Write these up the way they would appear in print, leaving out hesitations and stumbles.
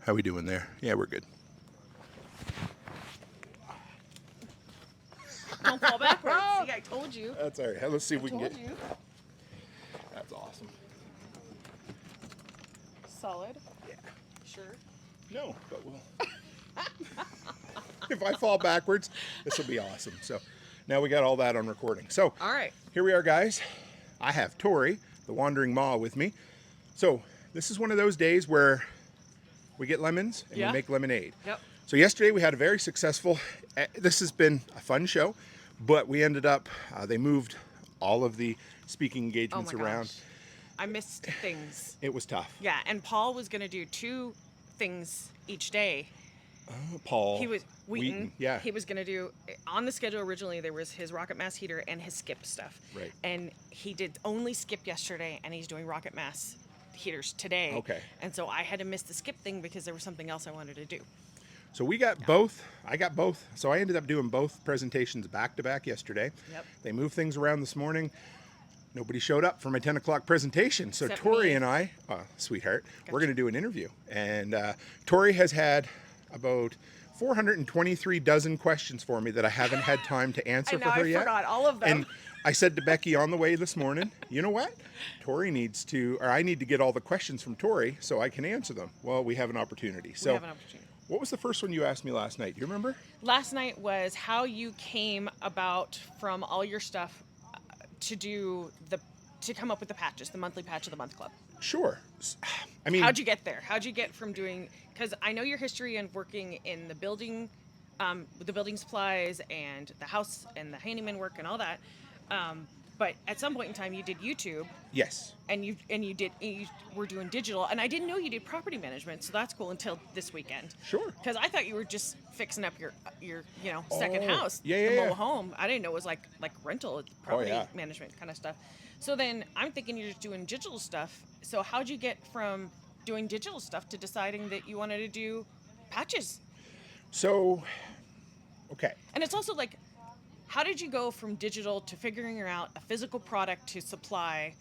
How we doing there? Yeah, we're good. Don't fall backwards. See, I told you. That's all right. Let's see if we can Told get. you. That's awesome. Solid. Yeah. Sure. No, but we'll. If I fall backwards, this will be awesome. So now we got all that on recording. So All right. here we are, guys. I have Tori, the wandering maw, with me. So this is one of those days where we get lemons and Yeah. we make lemonade. Yep. So yesterday we had a very successful, this has been a fun show, but we ended up, they moved all of the speaking engagements Oh my around. gosh. I missed things. It was tough. Yeah, and Paul was going to do 2 things each day. Paul He was Wheaton. Yeah. He was going to do on the schedule originally. There was his rocket mass heater and his skip stuff. Right. And he did only skip yesterday, and he's doing rocket mass heaters today. Okay. And so I had to miss the skip thing because there was something else I wanted to do. So we got both. I got both. So I ended up doing both presentations back to back yesterday. Yep. They moved things around this morning. Nobody showed up for my 10 o'clock presentation. So Except Tori me. and I, sweetheart, we're Gotcha. going to do an interview. And Tori has had about 423 dozen questions for me that I haven't had time to answer I know, for her I yet. forgot all of them. And I said to Becky on the way this morning, you know what? Tori needs to, or I need to get all the questions from Tori so I can answer them. Well, we have an opportunity. So we have an opportunity. what was the first one you asked me last night? Do you remember? Last night was how you came about from all your stuff to come up with the patches, the monthly patch of the month club. Sure. I mean, How'd you get there? How'd you get from doing? Because I know your history and working in the building, with the building supplies and the house and the handyman work and all that. But at some point in time, you did YouTube, yes. and you were doing digital, and I didn't know you did property management, so that's cool until this weekend. Sure. Because I thought you were just fixing up your second Oh, house, yeah, the yeah, mobile yeah. home. I didn't know it was like rental, property yeah. management kind of stuff. So then I'm thinking you're just doing digital stuff. So how'd you get from doing digital stuff to deciding that you wanted to do patches? So, okay. And it's also like, how did you go from digital to figuring out a physical product to supply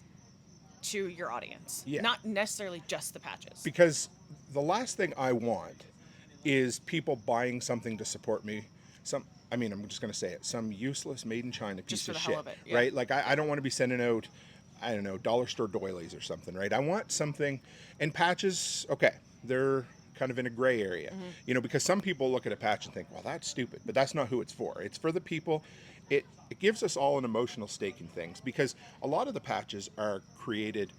to your audience? Yeah. Not necessarily just the patches. Because the last thing I want is people buying something to support me. I'm just going to say it. Some useless made in China piece Just for of the shit. hell of it, yeah. Right? Like, I don't want to be sending out, I don't know, dollar store doilies or something, right? I want something, and patches, okay, they're kind of in a gray area, because some people look at a patch and think, well, that's stupid, but that's not who it's for. It's for the people. It gives us all an emotional stake in things, because a lot of the patches are created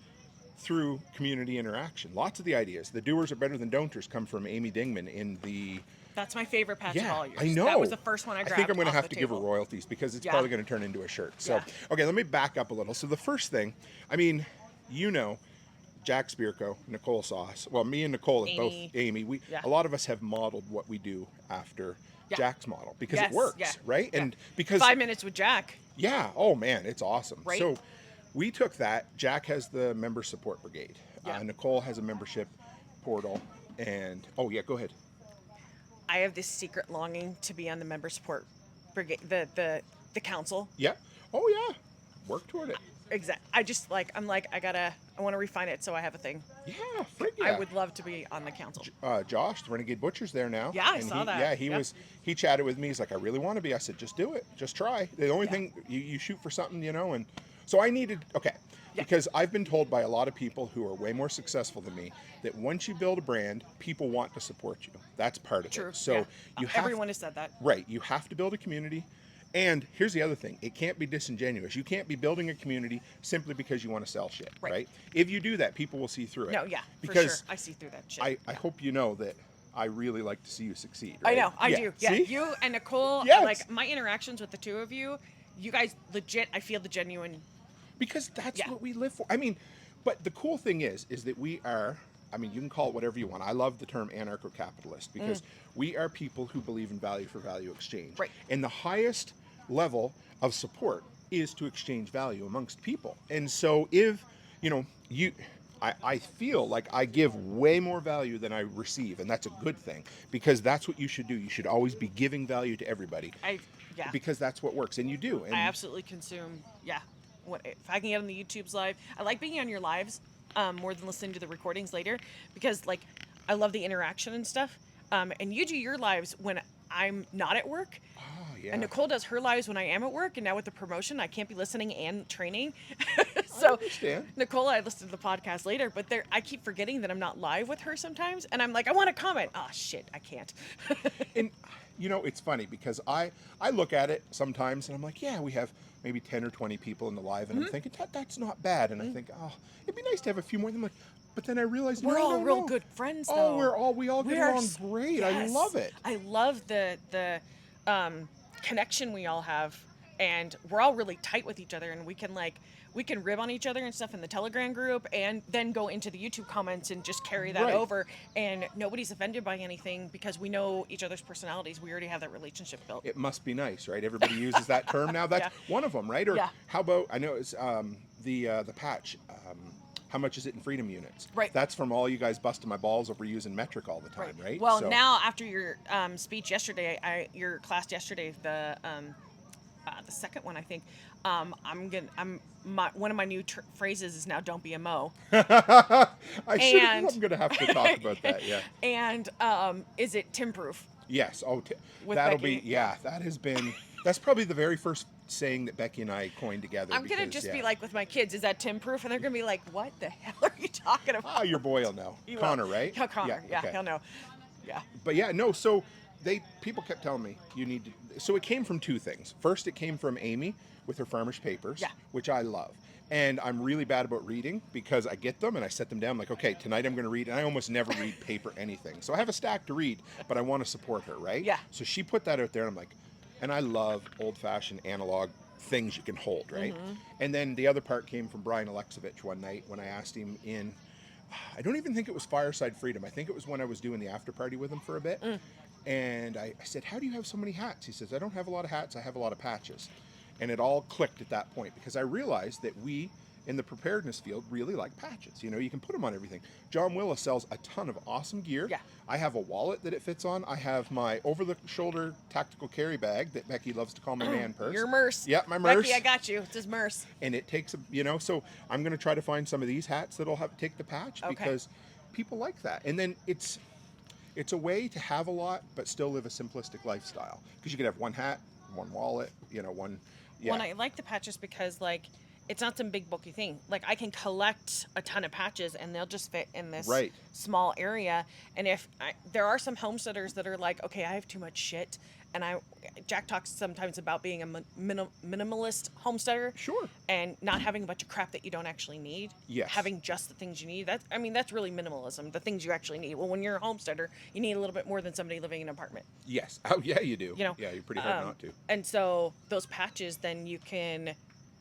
through community interaction. Lots of the ideas, the doers are better than don'ters, come from Amy Dingman in the... That's my favorite patch of all yours. I know. That was the first one I grabbed. I think I'm going to off have the to give her table. royalties because it's Yeah. probably going to turn into a shirt. So, Yeah. okay, let me back up a little. So the first thing, Jack Spirko, Nicole Sauce. Well, me and Nicole have both, Amy. Amy, Yeah. a lot of us have modeled what we do after Yeah. Jack's model because Yes, it works, yeah, right? yeah. And because 5 minutes with Jack. yeah. Oh man, it's awesome. Right. So we took that. Jack has the member support brigade. Yeah. Nicole has a membership portal. And oh yeah, go ahead. I have this secret longing to be on the member support brigade, the council. Yeah. Oh yeah. Work toward it. Exactly. I want to refine it so I have a thing. Yeah. Frig yeah. I would love to be on the council. Josh, the Renegade Butcher's there now. Yeah, I and saw that. Yeah, he Yep. was. He chatted with me. He's like, I really want to be. I said, just do it. Just try. The only thing you shoot for something, and so I needed. Okay, Yeah. because I've been told by a lot of people who are way more successful than me that once you build a brand, people want to support you. That's part of True. it. So yeah. you have Everyone has said that. right. You have to build a community. And here's the other thing. It can't be disingenuous. You can't be building a community simply because you want to sell shit, Right. right? If you do that, people will see through it. No, yeah, because for sure. I see through that shit. I hope you know that I really like to see you succeed. I Right? know, I do. Yeah, See? you and Nicole, Yes. like my interactions with the two of you, you guys legit, I feel the genuine. Because that's Yeah. what we live for. I mean, but the cool thing is that we are, you can call it whatever you want. I love the term anarcho-capitalist because we are people who believe in value for value exchange. Right. And the highest level of support is to exchange value amongst people. And so if, I feel like I give way more value than I receive, and that's a good thing because that's what you should do. You should always be giving value to everybody Yeah. because that's what works, and you do. And I absolutely consume. Yeah. If I can get on the YouTube's live, I like being on your lives more than listening to the recordings later because, like, I love the interaction and stuff. And you do your lives when I'm not at work. Oh, yeah. And Nicole does her lives when I am at work, and now with the promotion, I can't be listening and training. I So, understand. Nicole, I listen to the podcast later, but I keep forgetting that I'm not live with her sometimes, and I'm like, I want to comment. Oh shit, I can't. And you know, it's funny because I look at it sometimes and I'm like, yeah, we have maybe 10 or 20 people in the live, and I'm thinking that's not bad, and I think, oh, it'd be nice to have a few more. And I'm like, but then I realize We're all real no. good friends, Oh, though. we all get We are along great. I yes. love it. I love the connection we all have, and we're all really tight with each other, and we can rib on each other and stuff in the Telegram group, and then go into the YouTube comments and just carry that Right. over, and nobody's offended by anything because we know each other's personalities. We already have that relationship built. It must be nice, right? Everybody uses that term now. That's one of them, right? Or Yeah. how about, I know it's the patch. How much is it in freedom units? Right. That's from all you guys busting my balls over using metric all the time, right? Well, So- now after your speech yesterday, your class yesterday, the second one, I think, one of my new phrases is now "Don't be a mo." I'm gonna have to talk about that. Yeah. And is it Tim proof? Yes. Oh, With that'll Becky. be. Yeah, that has been. That's probably the very first saying that Becky and I coined together. I'm gonna because, just yeah. be like with my kids, is that Tim proof? And they're gonna be like, what the hell are you talking about? Oh, your boy will know. He will. Connor, right? Yeah, Connor. Yeah, okay. he'll know. Yeah. But yeah, no. So people kept telling me you need to. So it came from two things. First, it came from Amy with her farmers papers, Yeah. which I love. And I'm really bad about reading because I get them and I set them down. I'm like, okay, tonight I'm going to read. And I almost never read paper anything. So I have a stack to read, but I want to support her, right? Yeah. So she put that out there, and I'm like, and I love old-fashioned analog things you can hold, right? Mm-hmm. And then the other part came from Brian Alexovich one night when I asked him in, I don't even think it was Fireside Freedom. I think it was when I was doing the after party with him for a bit. And I said, how do you have so many hats? He says, I don't have a lot of hats. I have a lot of patches. And it all clicked at that point because I realized that we in the preparedness field really like patches. You know, you can put them on everything. John Willis sells a ton of awesome gear. Yeah. I have a wallet that it fits on. I have my over-the-shoulder tactical carry bag that Becky loves to call my man purse. Your Merce. Yep, my Merce. Becky, I got you. It's his Merce. And it takes, so I'm going to try to find some of these hats that'll take the patch because people like that. And then it's a way to have a lot but still live a simplistic lifestyle because you could have one hat, one wallet, one. Yeah. Well, I like the patches because, like, it's not some big bulky thing. Like, I can collect a ton of patches and they'll just fit in this small area. And there are some homesteaders that are like, okay, I have too much shit. And Jack talks sometimes about being a minimalist homesteader. Sure. And not having a bunch of crap that you don't actually need. Yes. Having just the things you need. That's really minimalism, the things you actually need. Well, when you're a homesteader, you need a little bit more than somebody living in an apartment. Yes. Oh, yeah, you do. Yeah, you're pretty hard not to. And so those patches, then you can,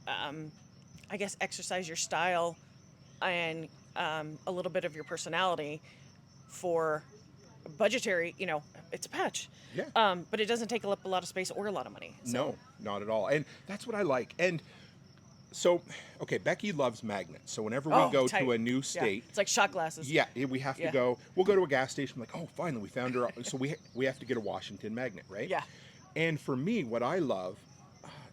I guess, exercise your style and a little bit of your personality for budgetary, it's a patch. Yeah. But it doesn't take up a lot of space or a lot of money. So. No, not at all. And that's what I like. And so, okay, Becky loves magnets. So whenever we go tight. to a new state, it's like shot glasses. Yeah, we have to go. We'll go to a gas station. I'm like, oh, finally, we found her. So we have to get a Washington magnet, right? Yeah. And for me, what I love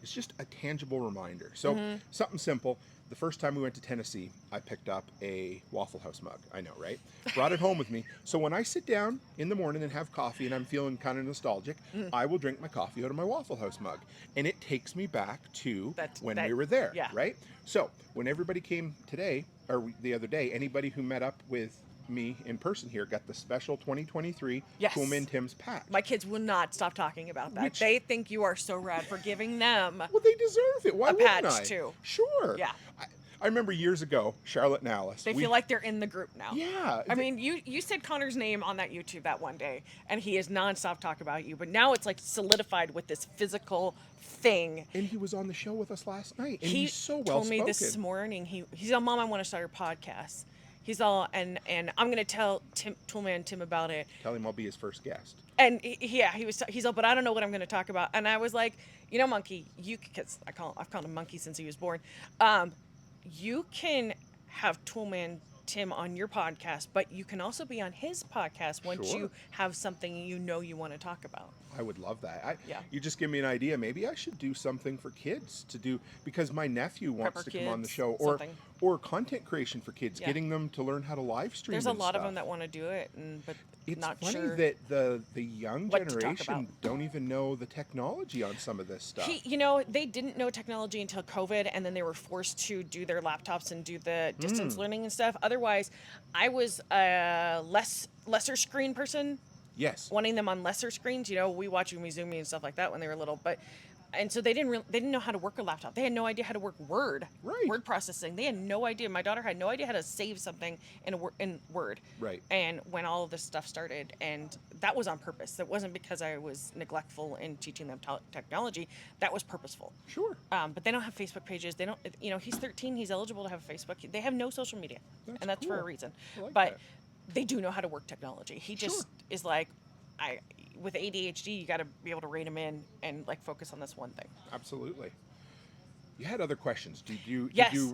is just a tangible reminder. So something simple. The first time we went to Tennessee, I picked up a Waffle House mug. I know, right? Brought it home with me. So when I sit down in the morning and have coffee and I'm feeling kind of nostalgic, I will drink my coffee out of my Waffle House mug. And it takes me back to when we were there, right? So when everybody came today, or the other day, anybody who met up with me in person here got the special 2023 Toolman Tim's patch. My kids will not stop talking about that. They think you are so rad for giving them well, they deserve it. Why wouldn't patch I? too. Sure. Yeah. I remember years ago, Charlotte and Alice. They feel like they're in the group now. Yeah. I mean, you said Connor's name on that YouTube that one day, and he is nonstop talking about you. But now it's like solidified with this physical thing. And he was on the show with us last night, and he's so well told spoken. me this morning. He's all, Mom, I want to start a podcast. He's all, and I'm gonna tell Toolman Tim about it. Tell him I'll be his first guest. And he's all, but I don't know what I'm gonna talk about. And I was like, Monkey, because I've called him Monkey since he was born. You can have Toolman Tim on your podcast, but you can also be on his podcast once you have something you want to talk about. I would love that. You just give me an idea. Maybe I should do something for kids to do because my nephew wants to come on the show, or content creation for kids, Yeah. getting them to learn how to live stream. There's a and lot of stuff. them that want to do it, but It's not funny sure that the young what to talk generation about. don't even know the technology on some of this stuff. They didn't know technology until COVID, and then they were forced to do their laptops and do the distance learning and stuff. Otherwise, I was a lesser screen person, Yes. wanting them on lesser screens. We watch Umizoomi and stuff like that when they were little, and so they didn't know how to work a laptop. They had no idea how to work Word, Right. word processing. They had no idea. My daughter had no idea how to save something in Word. Right. And when all of this stuff started, and that was on purpose. It wasn't because I was neglectful in teaching them technology. That was purposeful. Sure. But they don't have Facebook pages. They don't. He's 13. He's eligible to have a Facebook. They have no social media, and that's for a cool. reason. I like but that. they do know how to work technology. He just is like, with ADHD, you got to be able to rein him in and focus on this one thing. Absolutely. You had other questions. Did you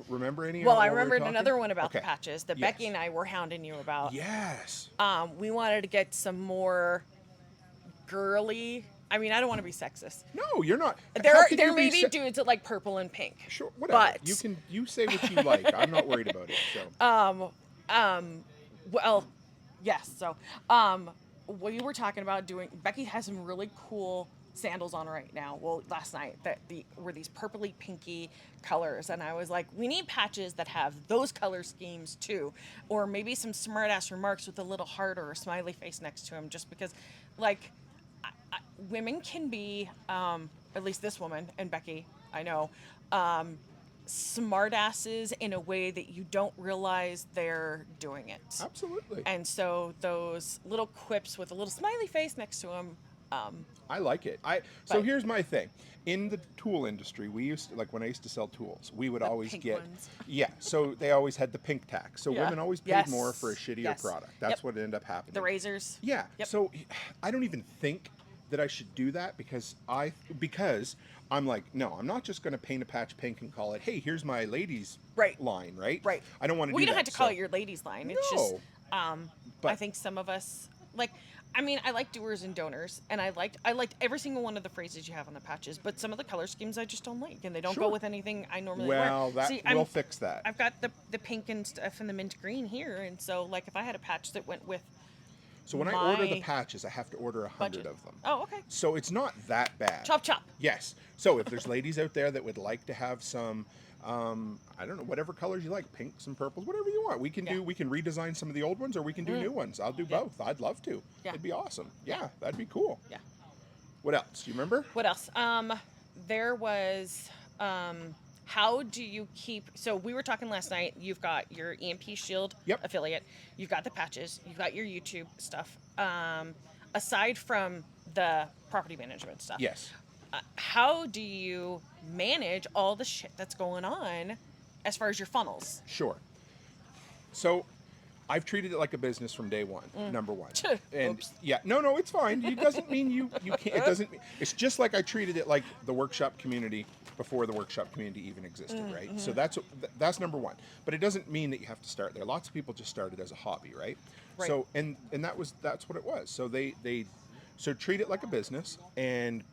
remember any? Well, I while we were remembered talking? another one about Okay. the patches that Yes. Becky and I were hounding you about. Yes. We wanted to get some more girly. I mean, I don't want to be sexist. No, you're not. There may be dudes that like purple and pink. Sure, whatever. But You say what you like. I'm not worried about it. So. Well, yes. So, we were talking about doing. Becky has some really cool sandals on right now. Well, last night were these purpley pinky colors, and I was like, we need patches that have those color schemes too, or maybe some smart ass remarks with a little heart or a smiley face next to them, just because, women can be, at least this woman and Becky, I know, smart asses in a way that you don't realize they're doing it. Absolutely. And so those little quips with a little smiley face next to them. I like it. So here's my thing. In the tool industry, we used to, when I used to sell tools, we would always pink get ones. Yeah, so they always had the pink tax. So women always paid Yes. more for a shittier Yes. product. That's what ended up happening. The razors. Yeah. Yep. So I don't even think that I should do that because I'm like, no, I'm not just going to paint a patch pink and call it, hey, here's my ladies line, right? Right. I don't want to Well, do you don't that. have to call it your ladies line. It's just, but- I think some of us, I like doers and donors, and I liked every single one of the phrases you have on the patches, but some of the color schemes I just don't like, and they don't go with anything I normally wear. Well, we'll fix that. I've got the pink and stuff and the mint green here, and so if I had a patch that went with So when I order the patches, I have to order 100 of them. Oh, okay. So it's not that bad. Chop chop. Yes. So if there's ladies out there that would like to have some, I don't know, whatever colors you like, pinks and purples, whatever you want, we can redesign some of the old ones, or we can do new ones. I'll do both. I'd love to. Yeah. It'd be awesome. Yeah, that'd be cool. Yeah. What else? Do you remember? What else? There was, how do you keep, so we were talking last night, you've got your EMP Shield affiliate, you've got the patches, you've got your YouTube stuff, aside from the property management stuff. Yes. How do you manage all the shit that's going on as far as your funnels? Sure. So I've treated it like a business from day one, number one. And Oops. yeah, no, it's fine. It doesn't mean you can't, it doesn't, it's just like I treated it like the workshop community before the workshop community even existed, right? So that's number one. But it doesn't mean that you have to start there. Lots of people just started as a hobby, right? Right. So, and that's what it was. So so treat it like a business and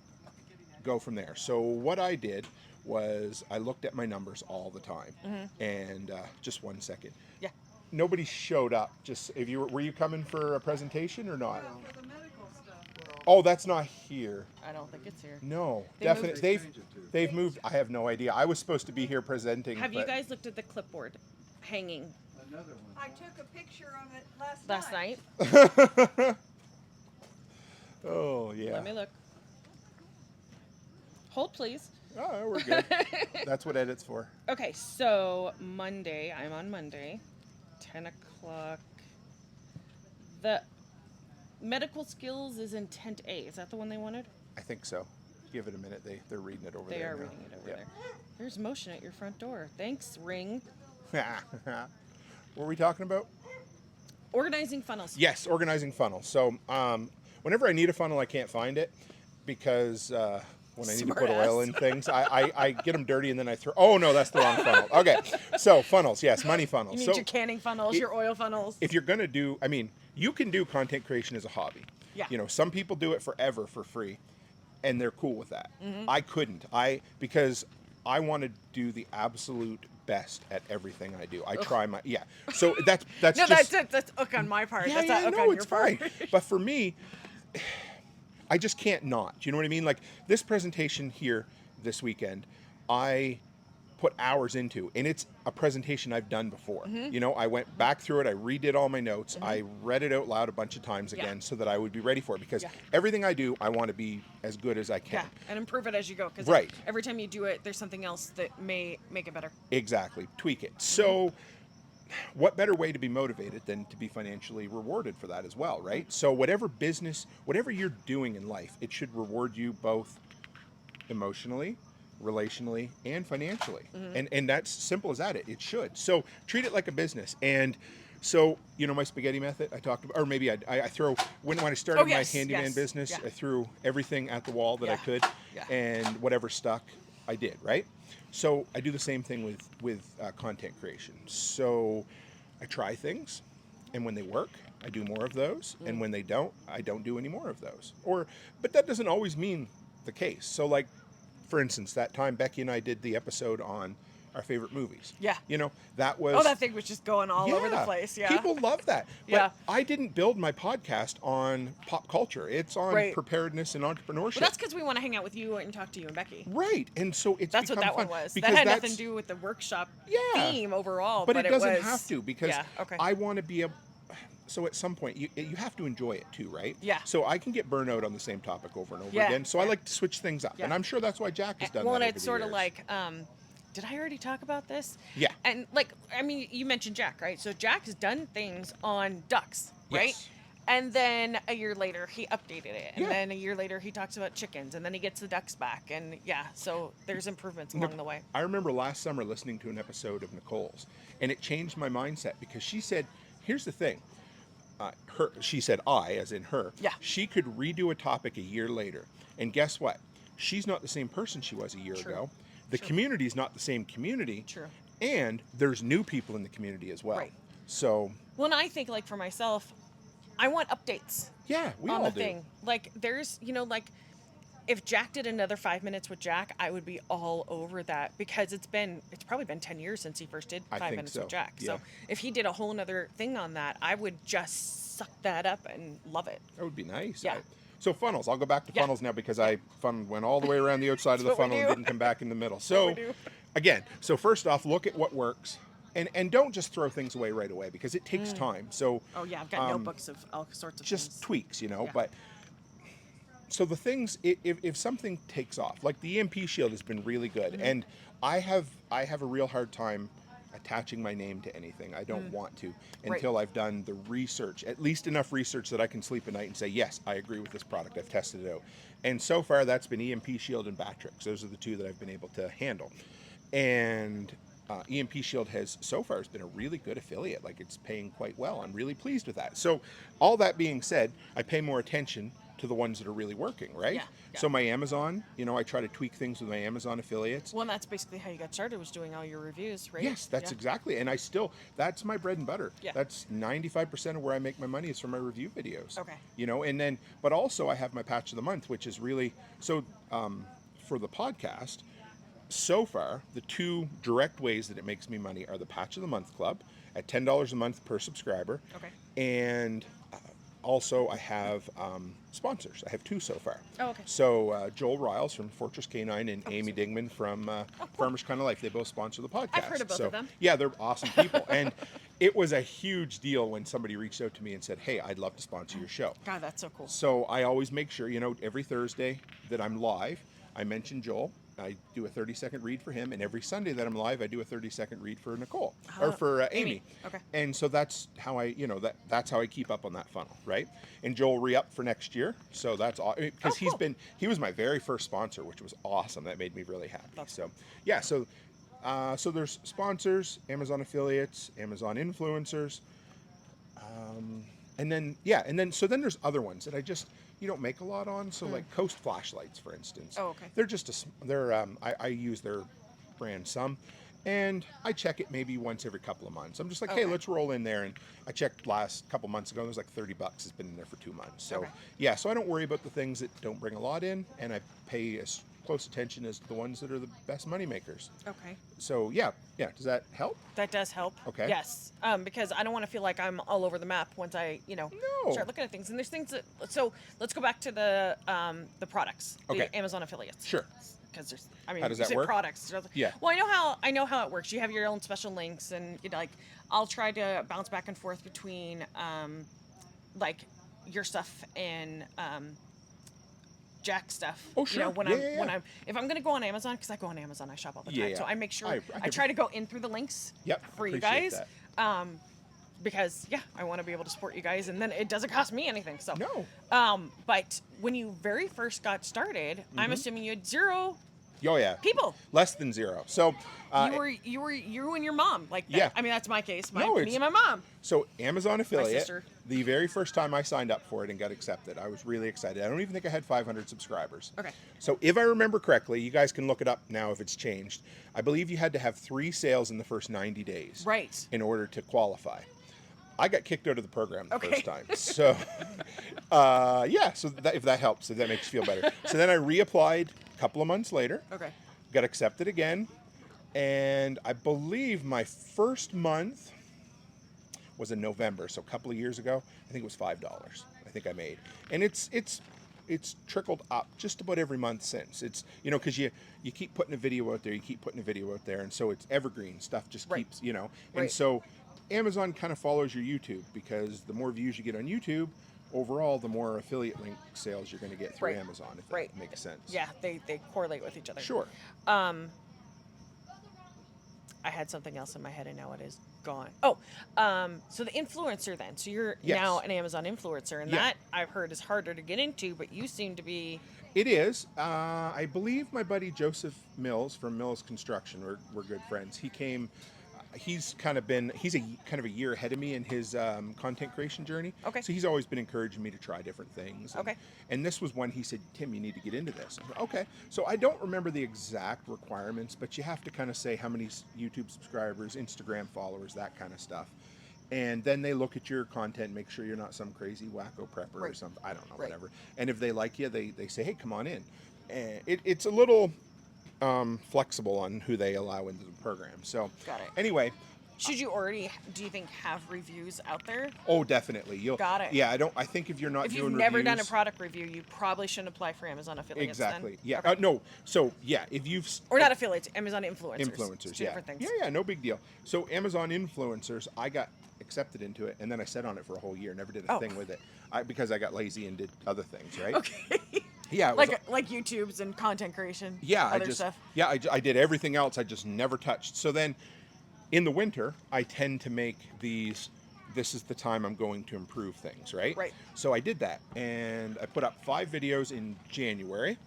go from there. So what I did was I looked at my numbers all the time, and just one second. Yeah. Nobody showed up. Just were you coming for a presentation or not? For the medical stuff. Oh, that's not here. I don't think it's here. No, They definitely. moved They've moved. I have no idea. I was supposed to be here presenting. Have you but- guys looked at the clipboard hanging Another one. I took a picture of it last last night? Oh yeah. Let me look. Hold, please. Oh, we're good. That's what edit's for. Okay, so Monday, I'm on Monday, 10 o'clock. The medical skills is in tent A. Is that the one they wanted? I think so. Give it a minute. They're reading it over They there. are reading it over there. There's motion at your front door. Thanks, Ring. What were we talking about? Organizing funnels. Yes, organizing funnels. So whenever I need a funnel, I can't find it because when I need to put oil in things, I get them dirty and then I throw. Oh no, that's the wrong funnel. Okay, so funnels, yes, money funnels. You need So your canning funnels, your oil funnels. if you're gonna do, I mean, you can do content creation as a hobby. Yeah. You know, some people do it forever for free, and they're cool with that. I couldn't. Because I want to do the absolute best at everything I do. I try my So that's No, just that's ook on my part. yeah, That's yeah, not ook no, on it's your part. fine. But for me, I just can't not. Do you know what I mean? Like this presentation here this weekend, I put hours into, and it's a presentation I've done before. You know, I went back through it, I redid all my notes, I read it out loud a bunch of times Yeah. again so that I would be ready for it, because Yeah. everything I do, I want to be as good as I can. Yeah, and improve it as you go. Because Right. every time you do it, there's something else that may make it better. Exactly. Tweak it. So what better way to be motivated than to be financially rewarded for that as well, right? So whatever business, whatever you're doing in life, it should reward you both emotionally, relationally, and financially. And that's simple as that. It should. So treat it like a business. And so, you know, my spaghetti method I talked about, or maybe I throw, when I started my handyman business, I threw everything at the wall that I could, and whatever stuck, I did, right? So I do the same thing with content creation. So I try things, and when they work, I do more of those, and when they don't, I don't do any more of those. But that doesn't always mean the case. So like, for instance, that time Becky and I did the episode on our favorite movies. Yeah. You know, that was... Oh, that thing was just going all over the Yeah. place. Yeah. People love that. But Yeah. I didn't build my podcast on pop culture. It's on Right. preparedness and entrepreneurship. Well, that's because we want to hang out with you and talk to you and Becky. Right. And so it's That's what become that fun one was. because That had that's- nothing to do with the workshop Yeah. theme overall. But it doesn't was, have to, because Yeah, okay. I want to be able... So at some point, you have to enjoy it too, right? Yeah. So I can get burnout on the same topic over and over Yeah, again. So I yeah. like to switch things up. Yeah. And I'm sure that's why Jack has done Well, that and over it's the sort of years. like, did I already talk about this? Yeah. And like, I mean, you mentioned Jack, right? So Jack has done things on ducks, right? Yes. And then a year later, he updated it. And Yeah. then a year later, he talks about chickens. And then he gets the ducks back. And yeah, so there's improvements along the way. I remember last summer listening to an episode of Nicole's, and it changed my mindset, because she said, here's the thing. She said, I, as in her, Yeah. she could redo a topic a year later. And guess what? She's not the same person she was a year True. ago. The True. community is not the same community. True. And there's new people in the community as well. Right. So, Well, and I think, like, for myself, I want updates yeah, we on all the do. thing. Like, there's, you know, like, if Jack did another 5 minutes with Jack, I would be all over that, because it's probably been 10 years since he first did I 5 think minutes so, with Jack. yeah. So if he did a whole nother thing on that, I would just suck that up and love it. That would be nice. Yeah. So funnels, I'll go back to Yeah. funnels now, because funnel went all the way around the outside of the That's what we funnel and do. didn't come back in the middle. what So we do. again, so first off, look at what works, and don't just throw things away right away, because it takes time. So Oh, yeah, I've got notebooks of all sorts of just things. tweaks, you know. Yeah. But so the things, if something takes off, like the EMP Shield has been really good, Mm-hmm. and I have a real hard time attaching my name to anything. I don't want to until I've done the research, at least enough research that I can sleep at night and say, yes, I agree with this product. I've tested it out. And so far, that's been EMP Shield and Batrix. Those are the two that I've been able to handle. And EMP Shield has been a really good affiliate. Like, it's paying quite well. I'm really pleased with that. So all that being said, I pay more attention to the ones that are really working, right? Yeah, yeah. So my Amazon, you know, I try to tweak things with my Amazon affiliates. Well, and that's basically how you got started, was doing all your reviews, right? Yes, that's Yeah. exactly. And that's my bread and butter. Yeah. That's 95% of where I make my money is from my review videos. Okay. You know, and then, but also I have my patch of the month, which is really, so for the podcast, so far, the two direct ways that it makes me money are the Patch of the Month Club at $10 a month per subscriber. Okay. And also I have sponsors. I have two so far. Oh, okay. So Joel Riles from Fortress Canine and Amy Dingman from cool. Farmers Kind of Life. They both sponsor the podcast. I've heard of both So, of them. Yeah, they're awesome people. And it was a huge deal when somebody reached out to me and said, hey, I'd love to sponsor your show. God, that's so cool. So I always make sure, you know, every Thursday that I'm live, I mention Joel. I do a 30-second read for him, and every Sunday that I'm live, I do a 30-second read for Nicole or for Amy. Okay. And so that's how I, you know, that's how I keep up on that funnel, right? And Joel re-up for next year, so that's all, because cool. he was my very first sponsor, which was awesome. That made me really happy. That's So yeah, so there's sponsors, Amazon affiliates, Amazon influencers, and then there's other ones that you don't make a lot on. So like Coast flashlights, for instance. Oh, okay. They're just I use their brand some, and I check it maybe once every couple of months. I'm just like, hey, Okay. let's roll in there. And I checked last couple months ago. It was like $30. It's been in there for 2 months. So Okay. yeah, so I don't worry about the things that don't bring a lot in, and I pay close attention as the ones that are the best money makers. Okay. So yeah. Does that help? That does help. Okay. Yes. Because I don't want to feel like I'm all over the map once I, No. start looking at things. And there's things that. So let's go back to the products. Okay. The Amazon affiliates. Sure. Because there's, I mean, How does you that say work? products. Yeah. Well, I know how it works. You have your own special links, and like I'll try to bounce back and forth between like your stuff and Jack stuff. Oh, sure. When I'm if I'm gonna go on Amazon, because I go on Amazon, I shop all the time. Yeah. So I make sure I I try to go in through the links. Yep, For you appreciate guys. that. Because I want to be able to support you guys, and then it doesn't cost me anything. So No. But when you very first got started, I'm assuming you had 0 Oh yeah. people. Less than 0. So You and your mom, like that. Yeah. I mean, that's my case. No, Me and my mom. So Amazon affiliate, sister. the very first time I signed up for it and got accepted, I was really excited. I don't even think I had 500 subscribers. Okay. So if I remember correctly, you guys can look it up now if it's changed. I believe you had to have 3 sales in the first 90 days. Right. In order to qualify. I got kicked out of the program the Okay. first time. So, if that helps, if that makes you feel better. So then I reapplied a couple of months later. Okay. Got accepted again, and I believe my first month was in November, so a couple of years ago. I think it was $5. I think I made, and it's trickled up just about every month since. It's because you keep putting a video out there, and so it's evergreen stuff. Just Right. keeps and Right. so Amazon kind of follows your YouTube, because the more views you get on YouTube, overall, the more affiliate link sales you're going to get through Right. Amazon, if Right. that makes sense. Yeah, they correlate with each other. Sure. I had something else in my head, and now it is gone. Oh, so the influencer then. So you're Yes. now an Amazon influencer, and Yeah. that I've heard is harder to get into, but you seem to be. It is. I believe my buddy Joseph Mills from Mills Construction, we're good friends. He came. He's kind of a year ahead of me in his content creation journey. Okay. So he's always been encouraging me to try different things. Okay. And this was one he said, Tim, you need to get into this. I said, okay. So I don't remember the exact requirements, but you have to kind of say how many YouTube subscribers, Instagram followers, that kind of stuff. And then they look at your content, make sure you're not some crazy wacko prepper or Right. something. I don't know, Right. whatever. And if they like you, they say, hey, come on in. And it's a little flexible on who they allow into the program. So Got it. anyway, Should you already, do you think, have reviews out there? oh, definitely. Got it. Yeah, I think if you're not If doing you've never done a reviews- product review, you probably shouldn't apply for Amazon affiliates. Exactly. Then. Yeah. Okay. No. So yeah, if you've Or not affiliates, Amazon influencers. influencers, It's two yeah. different things. Yeah, no big deal. So Amazon influencers, I got accepted into it, and then I sat on it for a whole year, never did a Oh. thing with it, because I got lazy and did other things, right? Okay. Yeah. It was, like YouTube's and content creation. yeah. Other stuff. Yeah. I did everything else. I just never touched. So then, in the winter, I tend to make these. This is the time I'm going to improve things, right? Right. So I did that, and I put up 5 videos in January.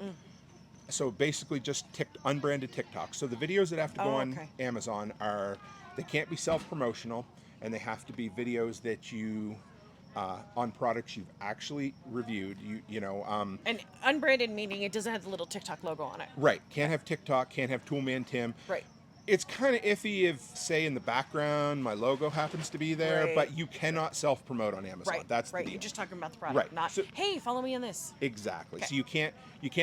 So basically just unbranded TikTok. So the videos that have to go Oh, on okay. Amazon they can't be self-promotional, and they have to be videos that you, on products you've actually reviewed. And unbranded meaning it doesn't have the little TikTok logo on it. Right. Can't have TikTok, can't have Toolman Tim. Right. It's kind of iffy if, say, in the background, my logo happens to be there, Right. but you cannot self-promote on Amazon. Right. That's the right. deal. You're just talking about the product, Right. not So- hey, follow me on this. Exactly. Okay. So you can't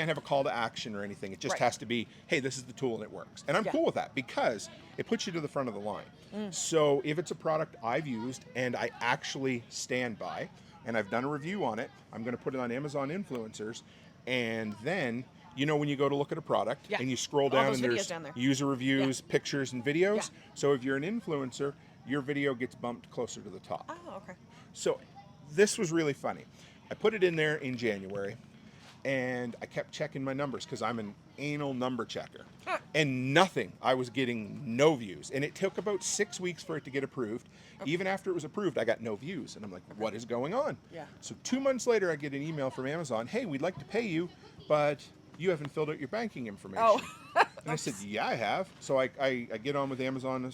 have a call to action or anything. It just Right. has to be, hey, this is the tool and it works. And I'm Yeah. cool with that because it puts you to the front of the line. So if it's a product I've used and I actually stand by, and I've done a review on it, I'm going to put it on Amazon influencers, and then when you go to look at a product Yeah. and you scroll All down those and videos there's down there. user reviews, pictures, and videos. Yeah. So if you're an influencer, your video gets bumped closer to the top. Oh, okay. So this was really funny. I put it in there in January, and I kept checking my numbers because I'm an anal number checker. And nothing. I was getting no views. And it took about 6 weeks for it to get approved. Even after it was approved, I got no views. And I'm like, what is going on? Yeah. So 2 months later, I get an email from Amazon, hey, we'd like to pay you, but you haven't filled out your banking information. Oh. And I said, yeah, I have. So I get on with Amazon,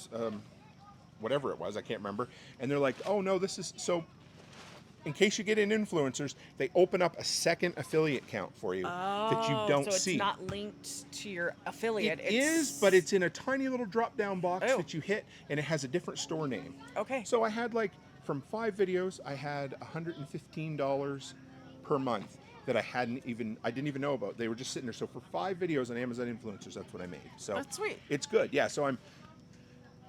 whatever it was, I can't remember. And they're like, oh, no, this is, so in case you get in influencers, they open up a second affiliate count for you that you don't so it's see. not linked to your affiliate. It is, but it's in a tiny little drop-down box Oh. that you hit, and it has a different store name. Okay. So I had from 5 videos, I had $115 per month. that I didn't even know about. They were just sitting there. So for 5 videos on Amazon Influencers, that's what I made. So That's sweet. It's good. Yeah. So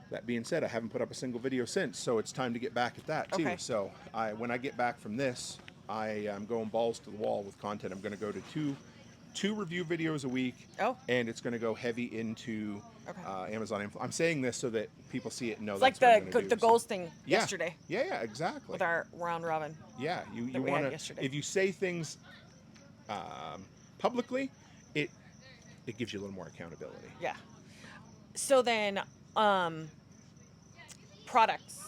that being said, I haven't put up a single video since, so it's time to get back at that too. Okay. So when I get back from this, I am going balls to the wall with content. I'm going to go to two review videos a week. Oh. And it's going to go heavy into Amazon. I'm saying this so that people see it and know It's that's like what I'm gonna do. the goals thing yesterday Yeah, exactly. with our round robin. Yeah, you we had want to. yesterday. If you say things publicly, it gives you a little more accountability. Yeah. So then, products.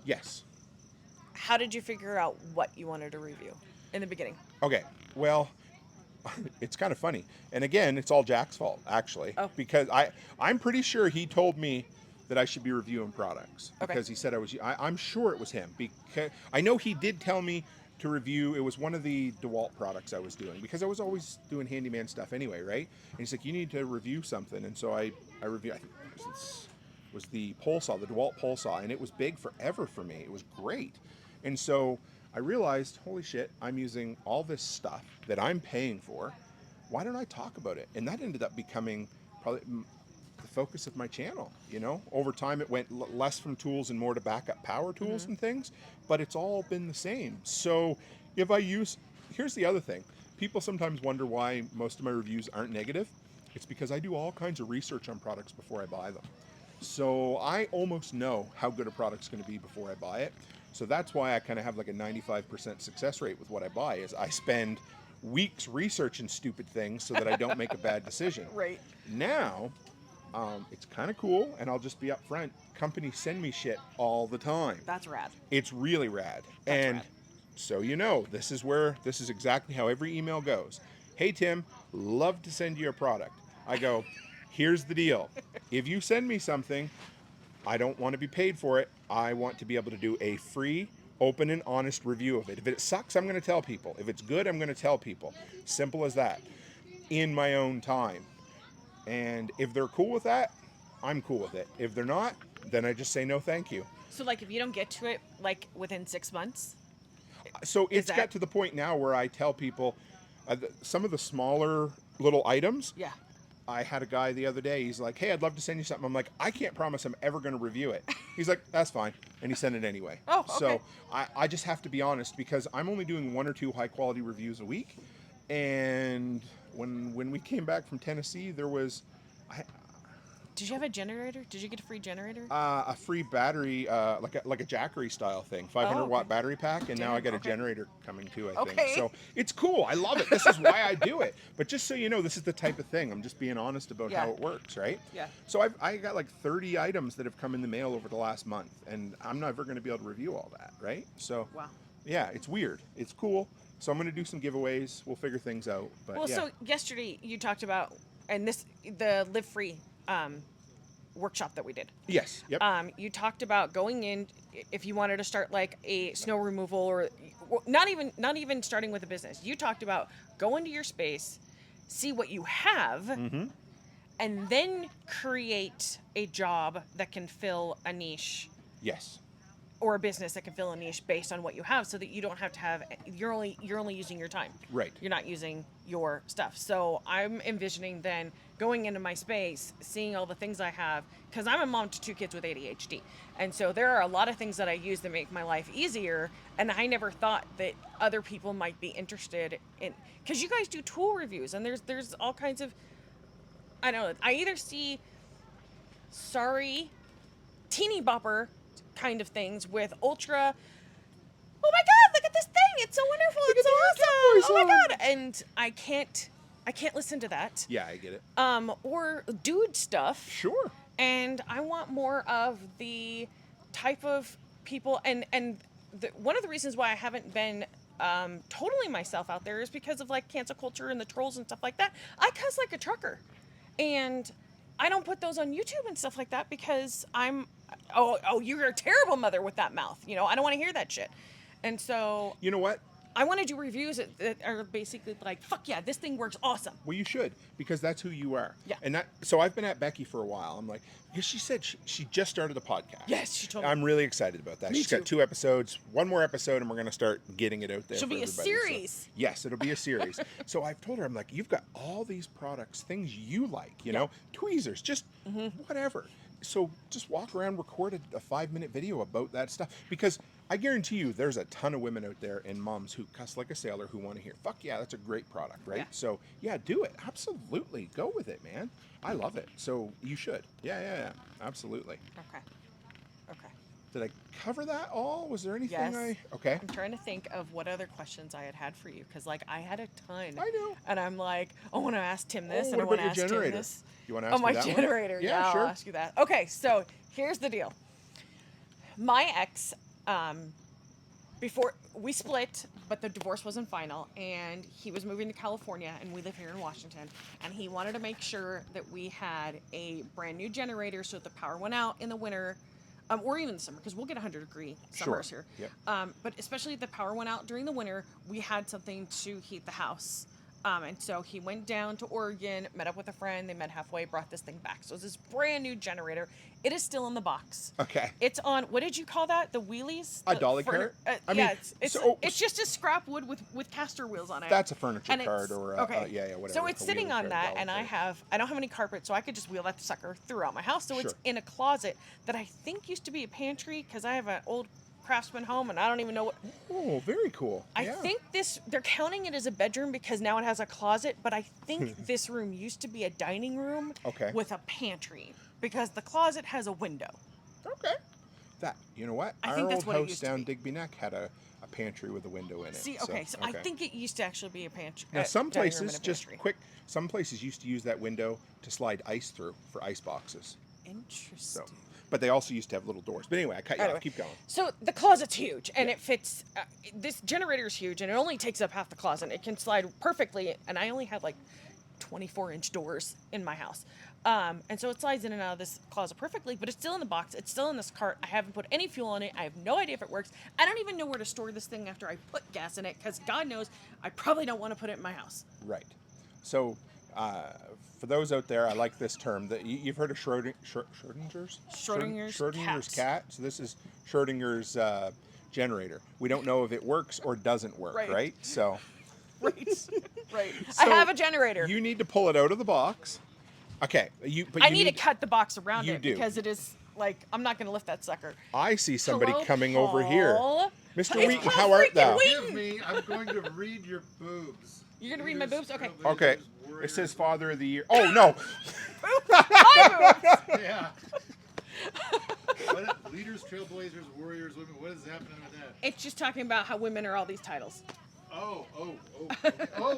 Yes. How did you figure out what you wanted to review in the beginning? Okay. Well, it's kind of funny, and again, it's all Jack's fault actually, because I'm pretty sure he told me that I should be reviewing products because he said I'm sure it was him, because I know he did tell me to review. It was one of the DeWalt products I was doing, because I was always doing handyman stuff anyway, right? And he's like, you need to review something, and so I reviewed. I think it was the pole saw, the DeWalt pole saw, and it was big forever for me. It was great, and so I realized, holy shit, I'm using all this stuff that I'm paying for. Why don't I talk about it? And that ended up becoming probably the focus of my channel. You know, over time it went less from tools and more to backup power tools and things, but it's all been the same. So if I here's the other thing. People sometimes wonder why most of my reviews aren't negative. It's because I do all kinds of research on products before I buy them. So I almost know how good a product's going to be before I buy it. So that's why I kind of have like a 95% success rate with what I buy, is I spend weeks researching stupid things so that I don't make a bad decision. Right. Now, it's kind of cool, and I'll just be upfront. Companies send me shit all the time. That's rad. It's really rad. That's and rad. So this is exactly how every email goes. Hey Tim, love to send you a product. I go, here's the deal. If you send me something, I don't want to be paid for it. I want to be able to do a free, open and honest review of it. If it sucks, I'm going to tell people. If it's good, I'm going to tell people. Simple as that. In my own time. And if they're cool with that, I'm cool with it. If they're not, then I just say no thank you. So like if you don't get to it like within 6 months? So it's got to the point now where I tell people some of the smaller little items. Yeah. I had a guy the other day, he's like, hey, I'd love to send you something. I'm like, I can't promise I'm ever going to review it. He's like, that's fine. And he sent it anyway. Oh, okay. So I just have to be honest, because I'm only doing 1 or 2 high quality reviews a week. And when we came back from Tennessee, there was... Did you have a generator? Did you get a free generator? A free battery, like a Jackery style thing, 500 watt battery pack, and now I got a generator coming too, I think. So it's cool. I love it. This is why I do it. But just so you know, this is the type of thing. I'm just being honest about how it works, right? Yeah. So I got like 30 items that have come in the mail over the last month, and I'm never going to be able to review all that, right? So yeah, it's weird. It's cool. So I'm going to do some giveaways. We'll figure things out. But well, so yesterday you talked about, and the Live Free workshop that we did. Yes. Yep. You talked about going in if you wanted to start like a snow removal, or not even starting with a business. You talked about go into your space, see what you have, and then create a job that can fill a niche. Yes. Or a business that can fill a niche based on what you have, so that you don't have to have, you're only using your time. Right. You're not using your stuff. So I'm envisioning then going into my space, seeing all the things I have, because I'm a mom to 2 kids with ADHD. And so there are a lot of things that I use that make my life easier. And I never thought that other people might be interested in, because you guys do tool reviews, and there's all kinds of, I don't know, I either see teeny bopper kind of things with ultra, oh my god, look at this thing, it's so wonderful, it's so awesome, oh my god, and I can't listen to that. Yeah, I get it. Or dude stuff. Sure. And I want more of the type of people, and one of the reasons why I haven't been totally myself out there is because of like cancel culture and the trolls and stuff like that. I cuss like a trucker, and I don't put those on YouTube and stuff like that because I'm, you're a terrible mother with that mouth. You know, I don't want to hear that shit. And so... You know what? I want to do reviews that are basically like, fuck yeah, this thing works awesome. Well, you should, because that's who you are. Yeah. And so I've been at Becky for a while. I'm like, because she said she just started a podcast. Yes, she told me. I'm really excited about that. Me She's too. got 2 episodes, one more episode, and we're going to start getting it out there. She'll for be a everybody. So- series. yes, it'll be a series. So I've told her, I'm like, you've got all these products, things you like, you know, tweezers, just whatever. So just walk around, record a 5-minute video about that stuff, because I guarantee you there's a ton of women out there and moms who cuss like a sailor who want to hear, fuck yeah, that's a great product, right? Yeah. So yeah, do it. Absolutely. Go with it, man. I love it. So you should. Yeah. Absolutely. Okay. Did I cover that all? Was there anything Yes. Okay. I'm trying to think of what other questions I had for you, because like I had a ton. I know. And I'm like, I want to ask Tim this, Oh, and I what want about to your ask Tim generator? this. You want to ask Oh, me my that one? generator. Yeah, I'll sure. ask you that. Okay, so here's the deal. My ex, before we split, but the divorce wasn't final, and he was moving to California, and we live here in Washington, and he wanted to make sure that we had a brand new generator so if the power went out in the winter, or even the summer, because we'll get 100-degree summers Sure. here. Yep. But especially if the power went out during the winter, we had something to heat the house. And so he went down to Oregon, met up with a friend. They met halfway, brought this thing back. So it's this brand new generator. It is still in the box. Okay. It's on, what did you call that? The wheelies? A The dolly cart? I mean, yeah, it's so- just a scrap wood with caster wheels on it. That's a furniture And cart it's- or a, okay. whatever. So it's a sitting wheelie on cart, that, dolly and I cart. don't have any carpet, so I could just wheel that sucker throughout my house. So it's Sure. in a closet that I think used to be a pantry, because I have an old craftsman home, and I don't even know what. Oh, very cool. I Yeah. think they're counting it as a bedroom because now it has a closet, but I think this room used to be a dining room Okay. with a pantry because the closet has a window. Okay. That, you know what? I Our think that's old what it house used to down be. Digby Neck had a pantry with a window in it. See, okay, so I think it used to actually be a pantry. Now, some dining room places, and a just pantry. quick, some places used to use that window to slide ice through for ice boxes. Interesting. So, but they also used to have little doors. But anyway, I cut you Anyway, off. Keep going. So the closet's huge, and it fits. This generator's huge, and it only takes up half the closet. It can slide perfectly, and I only have like 24-inch doors in my house. And so it slides in and out of this closet perfectly, but it's still in the box. It's still in this cart. I haven't put any fuel in it. I have no idea if it works. I don't even know where to store this thing after I put gas in it, because God knows I probably don't want to put it in my house. Right. So, for those out there, I like this term. That you've heard of Schrodinger's Schrodinger's cat. So this is Schrodinger's generator. We don't know if it works or doesn't work. Right. Right. So. Right. Right. So I have a generator. You need to pull it out of the box. Okay. But I you need to cut the box around You it do. because it is like, I'm not going to lift that sucker. I see somebody Hello, coming over here. Paul. Mr. It's Wheaton, Paul how art freaking thou? Wheaton. Give me, I'm going to read your boobs. You're gonna read my boobs? Okay. Okay. It says Father of the Year. Oh, no. My boobs. Yeah. Leaders, trailblazers, warriors, women. What is happening with that? It's just talking about how women are all these titles. Oh. Okay. Oh.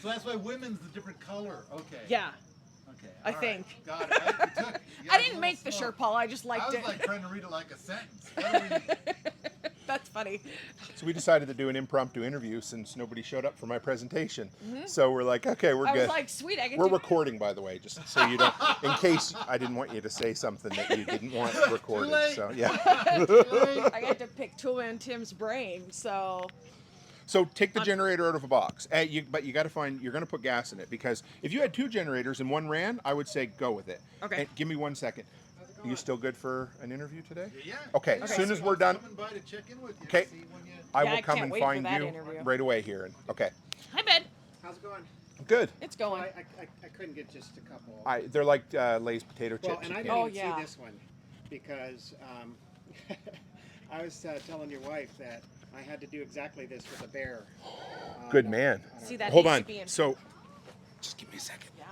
So that's why women's the different color. Okay. Yeah. Okay. I all right. think. Got it. I didn't make the shirt, Paul. I just I liked was it. like trying to read it like a sentence. How do we- That's funny. So we decided to do an impromptu interview since nobody showed up for my presentation. So we're like, okay, we're I good. was like, sweet, I can We're do recording, by the way, just so you don't, in case I didn't want you to say something that you didn't want recorded. late. So, yeah. I got to pick Toolman Tim's brain, so So take the generator out of a box. But you got to find, you're going to put gas in it, because if you had 2 generators and one ran, I would say go with it. Okay. And give me 1 second. Are you still good for an interview today? Yeah. Okay, as soon as we're done, Coming by to check in with you. Okay. See when you... I Yeah, will I come can't and wait for find that you interview. right away here. And okay, hi, Ben. How's it going? good. It's Well, going. I couldn't get just a couple. They're like Lay's potato chips. Well, and I you didn't can't Oh, even yeah. see this one because I was telling your wife that I had to do exactly this with a bear. Good man. See that Hold needs on. to be in. So, just give me a second. Yeah.